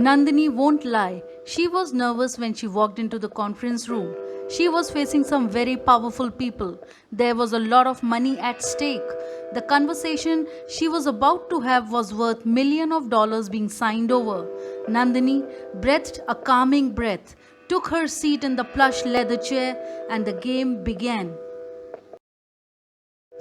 Nandini won't lie. She was nervous when she walked into the conference room. She was facing some very powerful people. There was a lot of money at stake. The conversation she was about to have was worth millions of dollars being signed over. Nandini breathed a calming breath, took her seat in the plush leather chair, and the game began.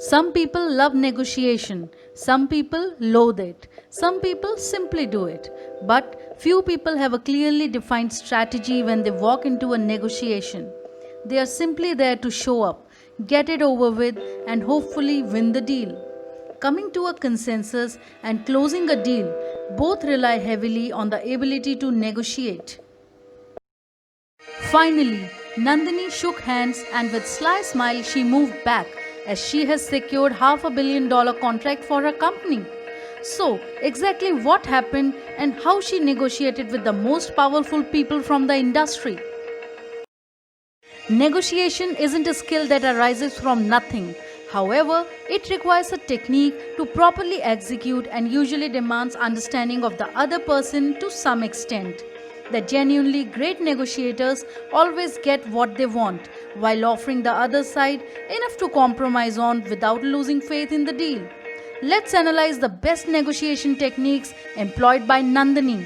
Some people love negotiation, some people loathe it, some people simply do it. But few people have a clearly defined strategy when they walk into a negotiation. They are simply there to show up, get it over with, and hopefully win the deal. Coming to a consensus and closing a deal both rely heavily on the ability to negotiate. Finally, Nandini shook hands and with sly smile she moved back as she has secured $500 million contract for her company. So, exactly what happened and how she negotiated with the most powerful people from the industry. Negotiation isn't a skill that arises from nothing. However, it requires a technique to properly execute and usually demands understanding of the other person to some extent. The genuinely great negotiators always get what they want, while offering the other side enough to compromise on without losing faith in the deal. Let's analyze the best negotiation techniques employed by Nandini.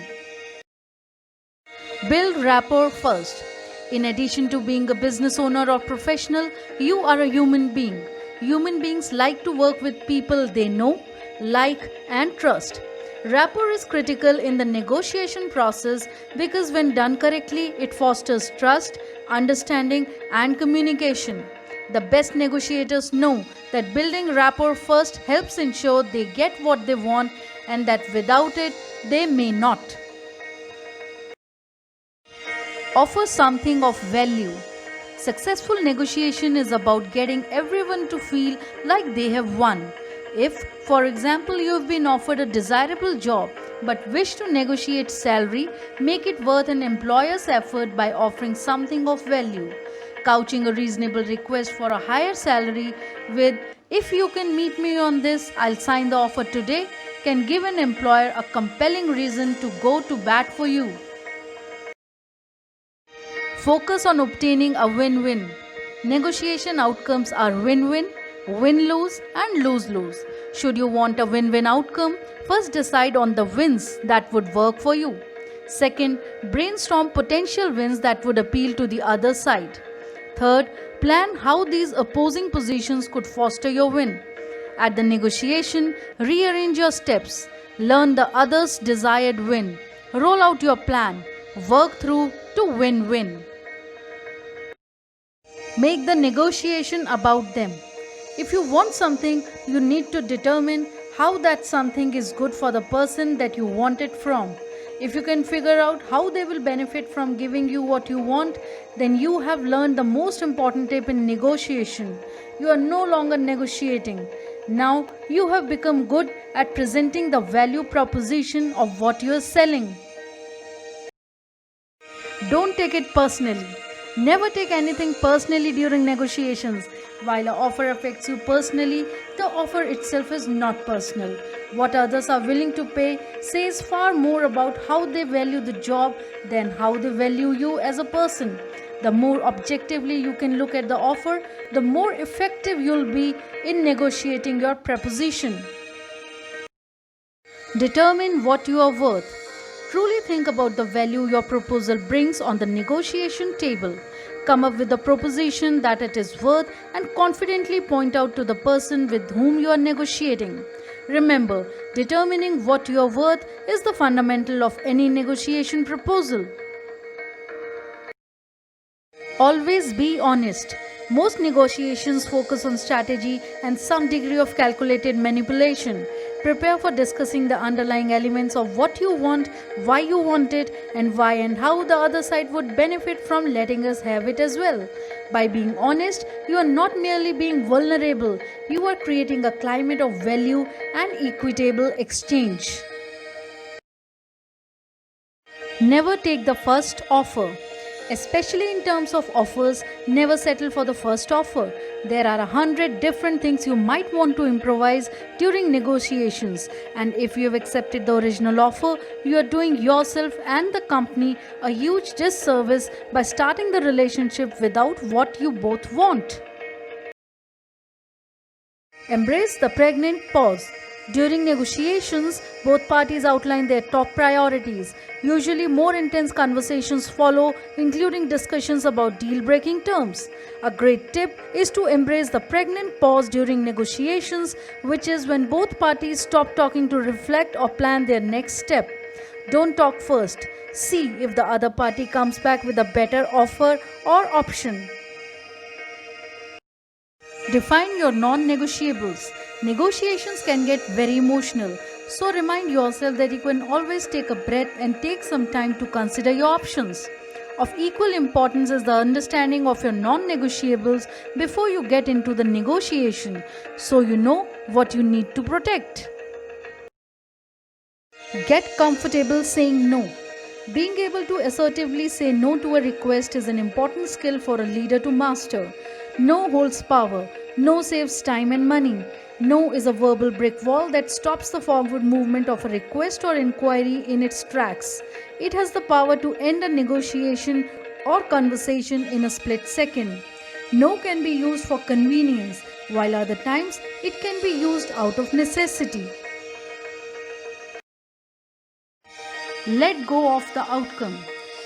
Build rapport first. In addition to being a business owner or professional, you are a human being. Human beings like to work with people they know, like, and trust. Rapport is critical in the negotiation process because when done correctly, it fosters trust, understanding, and communication. The best negotiators know that building rapport first helps ensure they get what they want and that without it, they may not. Offer something of value. Successful negotiation is about getting everyone to feel like they have won. If, for example, you have been offered a desirable job but wish to negotiate salary, make it worth an employer's effort by offering something of value. Couching a reasonable request for a higher salary with, "If you can meet me on this, I'll sign the offer today," can give an employer a compelling reason to go to bat for you. Focus on obtaining a win-win. Negotiation outcomes are win-win, win-lose, and lose-lose. Should you want a win-win outcome, first decide on the wins that would work for you. Second, brainstorm potential wins that would appeal to the other side. Third, plan how these opposing positions could foster your win. At the negotiation, rearrange your steps. Learn the other's desired win. Roll out your plan. Work through to win-win. Make the negotiation about them. If you want something, you need to determine how that something is good for the person that you want it from. If you can figure out how they will benefit from giving you what you want, then you have learned the most important tip in negotiation. You are no longer negotiating. Now you have become good at presenting the value proposition of what you are selling. Don't take it personally. Never take anything personally during negotiations. While an offer affects you personally, the offer itself is not personal. What others are willing to pay says far more about how they value the job than how they value you as a person. The more objectively you can look at the offer, the more effective you'll be in negotiating your proposition. Determine what you are worth. Truly think about the value your proposal brings on the negotiation table. Come up with a proposition that it is worth and confidently point out to the person with whom you are negotiating. Remember, determining what you are worth is the fundamental of any negotiation proposal. Always be honest. Most negotiations focus on strategy and some degree of calculated manipulation. Prepare for discussing the underlying elements of what you want, why you want it, and why and how the other side would benefit from letting us have it as well. By being honest, you are not merely being vulnerable, you are creating a climate of value and equitable exchange. Never take the first offer. Especially in terms of offers, never settle for the first offer. There are 100 different things you might want to improvise during negotiations, and if you have accepted the original offer, you are doing yourself and the company a huge disservice by starting the relationship without what you both want. Embrace the pregnant pause. During negotiations, both parties outline their top priorities. Usually, more intense conversations follow, including discussions about deal breaking terms. A great tip is to embrace the pregnant pause during negotiations, which is when both parties stop talking to reflect or plan their next step. Don't talk first. See if the other party comes back with a better offer or option. Define your non negotiables. Negotiations can get very emotional, so remind yourself that you can always take a breath and take some time to consider your options. Of equal importance is the understanding of your non negotiables before you get into the negotiation, so you know what you need to protect. Get comfortable saying no. Being able to assertively say no to a request is an important skill for a leader to master. No holds power. No saves time and money. No is a verbal brick wall that stops the forward movement of a request or inquiry in its tracks. It has the power to end a negotiation or conversation in a split second. No can be used for convenience, while other times it can be used out of necessity. Let go of the outcome.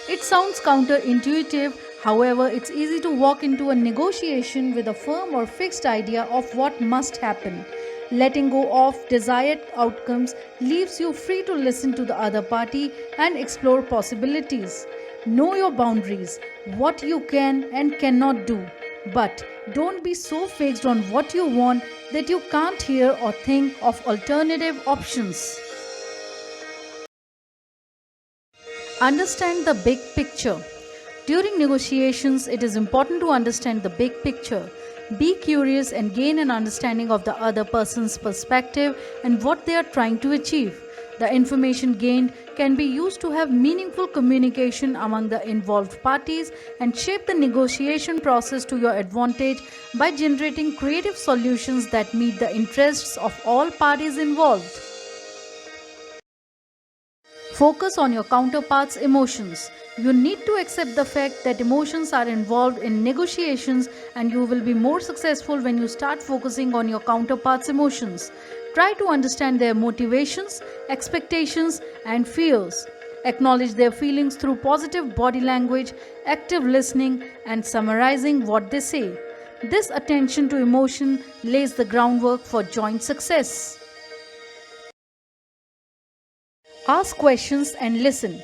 It sounds counterintuitive, however, it's easy to walk into a negotiation with a firm or fixed idea of what must happen. Letting go of desired outcomes leaves you free to listen to the other party and explore possibilities. Know your boundaries, what you can and cannot do, but don't be so fixed on what you want that you can't hear or think of alternative options. Understand the big picture. During negotiations, it is important to understand the big picture. Be curious and gain an understanding of the other person's perspective and what they are trying to achieve. The information gained can be used to have meaningful communication among the involved parties and shape the negotiation process to your advantage by generating creative solutions that meet the interests of all parties involved. Focus on your counterpart's emotions. You need to accept the fact that emotions are involved in negotiations, and you will be more successful when you start focusing on your counterpart's emotions. Try to understand their motivations, expectations, and fears. Acknowledge their feelings through positive body language, active listening, and summarizing what they say. This attention to emotion lays the groundwork for joint success. Ask questions and listen.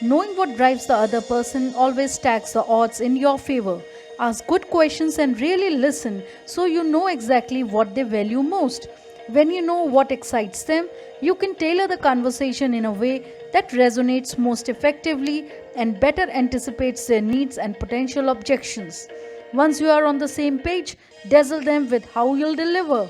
Knowing what drives the other person always stacks the odds in your favor. Ask good questions and really listen so you know exactly what they value most. When you know what excites them, you can tailor the conversation in a way that resonates most effectively and better anticipates their needs and potential objections. Once you are on the same page, dazzle them with how you'll deliver.